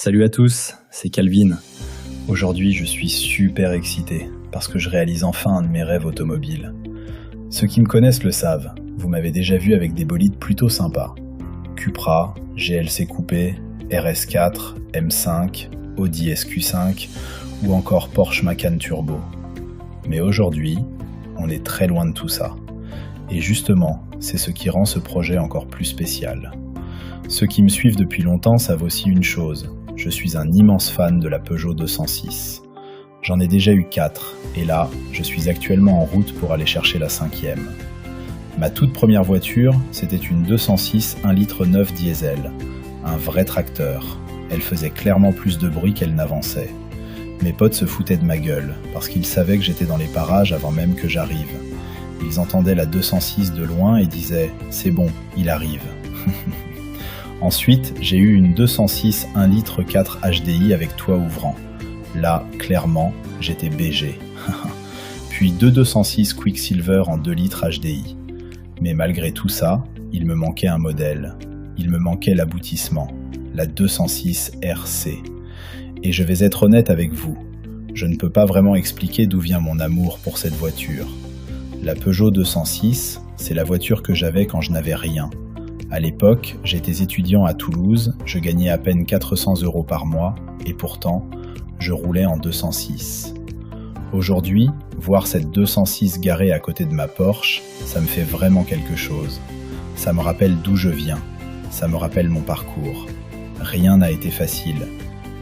Salut à tous, c'est Calvin. Aujourd'hui, je suis super excité parce que je réalise enfin un de mes rêves automobiles. Ceux qui me connaissent le savent, vous m'avez déjà vu avec des bolides plutôt sympas. Cupra, GLC Coupé, RS4, M5, Audi SQ5 ou encore Porsche Macan Turbo. Mais aujourd'hui, on est très loin de tout ça. Et justement, c'est ce qui rend ce projet encore plus spécial. Ceux qui me suivent depuis longtemps savent aussi une chose, je suis un immense fan de la Peugeot 206. J'en ai déjà eu 4, et là, je suis actuellement en route pour aller chercher la 5e. Ma toute première voiture, c'était une 206 1 litre 9 diesel, un vrai tracteur. Elle faisait clairement plus de bruit qu'elle n'avançait. Mes potes se foutaient de ma gueule, parce qu'ils savaient que j'étais dans les parages avant même que j'arrive. Ils entendaient la 206 de loin et disaient « c'est bon, il arrive ». Ensuite, j'ai eu une 206 1 litre 4 HDI avec toit ouvrant. Là, clairement, j'étais BG. Puis deux 206 Quicksilver en 2 litres HDI. Mais malgré tout ça, il me manquait un modèle. Il me manquait l'aboutissement, la 206 RC. Et je vais être honnête avec vous, je ne peux pas vraiment expliquer d'où vient mon amour pour cette voiture. La Peugeot 206, c'est la voiture que j'avais quand je n'avais rien. À l'époque, j'étais étudiant à Toulouse, je gagnais à peine 400 € par mois, et pourtant, je roulais en 206. Aujourd'hui, voir cette 206 garée à côté de ma Porsche, ça me fait vraiment quelque chose. Ça me rappelle d'où je viens, ça me rappelle mon parcours. Rien n'a été facile,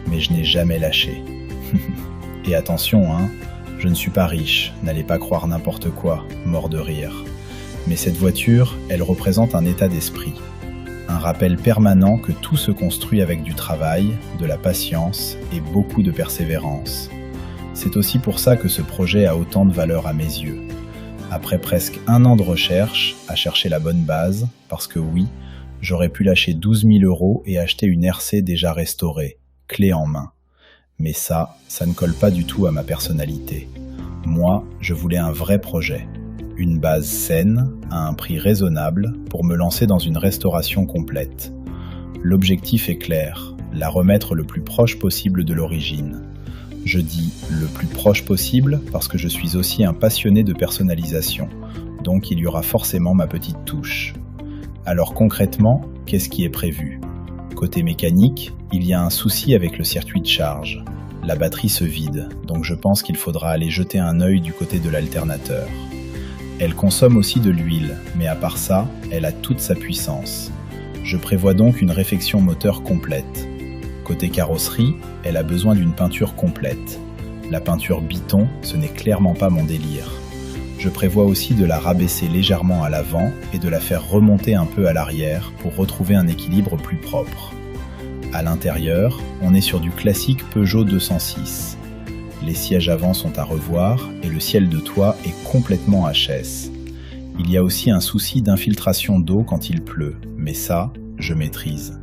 mais je n'ai jamais lâché. Et attention, je ne suis pas riche, n'allez pas croire n'importe quoi, mort de rire. Mais cette voiture, elle représente un état d'esprit. Un rappel permanent que tout se construit avec du travail, de la patience et beaucoup de persévérance. C'est aussi pour ça que ce projet a autant de valeur à mes yeux. Après presque 1 an de recherche, à chercher la bonne base, parce que oui, j'aurais pu lâcher 12 000 € et acheter une RC déjà restaurée, clé en main. Mais ça ne colle pas du tout à ma personnalité. Moi, je voulais un vrai projet. Une base saine, à un prix raisonnable, pour me lancer dans une restauration complète. L'objectif est clair, la remettre le plus proche possible de l'origine. Je dis le plus proche possible parce que je suis aussi un passionné de personnalisation, donc il y aura forcément ma petite touche. Alors concrètement, qu'est-ce qui est prévu ? Côté mécanique, il y a un souci avec le circuit de charge. La batterie se vide, donc je pense qu'il faudra aller jeter un œil du côté de l'alternateur. Elle consomme aussi de l'huile, mais à part ça, elle a toute sa puissance. Je prévois donc une réfection moteur complète. Côté carrosserie, elle a besoin d'une peinture complète. La peinture biton, ce n'est clairement pas mon délire. Je prévois aussi de la rabaisser légèrement à l'avant et de la faire remonter un peu à l'arrière pour retrouver un équilibre plus propre. À l'intérieur, on est sur du classique Peugeot 206. Les sièges avant sont à revoir et le ciel de toit est complètement HS. Il y a aussi un souci d'infiltration d'eau quand il pleut, mais ça, je maîtrise.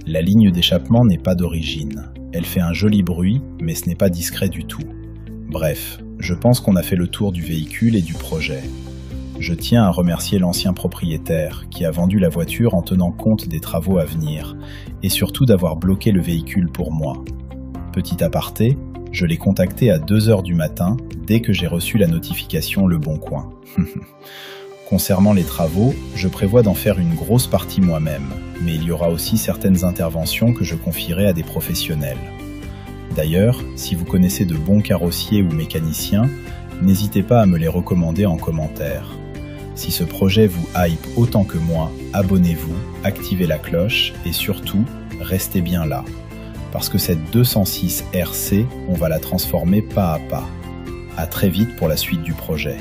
La ligne d'échappement n'est pas d'origine. Elle fait un joli bruit, mais ce n'est pas discret du tout. Bref, je pense qu'on a fait le tour du véhicule et du projet. Je tiens à remercier l'ancien propriétaire qui a vendu la voiture en tenant compte des travaux à venir et surtout d'avoir bloqué le véhicule pour moi. Petit aparté, je l'ai contacté à 2 h du matin dès que j'ai reçu la notification Le Bon Coin. Concernant les travaux, je prévois d'en faire une grosse partie moi-même, mais il y aura aussi certaines interventions que je confierai à des professionnels. D'ailleurs, si vous connaissez de bons carrossiers ou mécaniciens, n'hésitez pas à me les recommander en commentaire. Si ce projet vous hype autant que moi, abonnez-vous, activez la cloche et surtout, restez bien là. Parce que cette 206 RC, on va la transformer pas à pas. À très vite pour la suite du projet.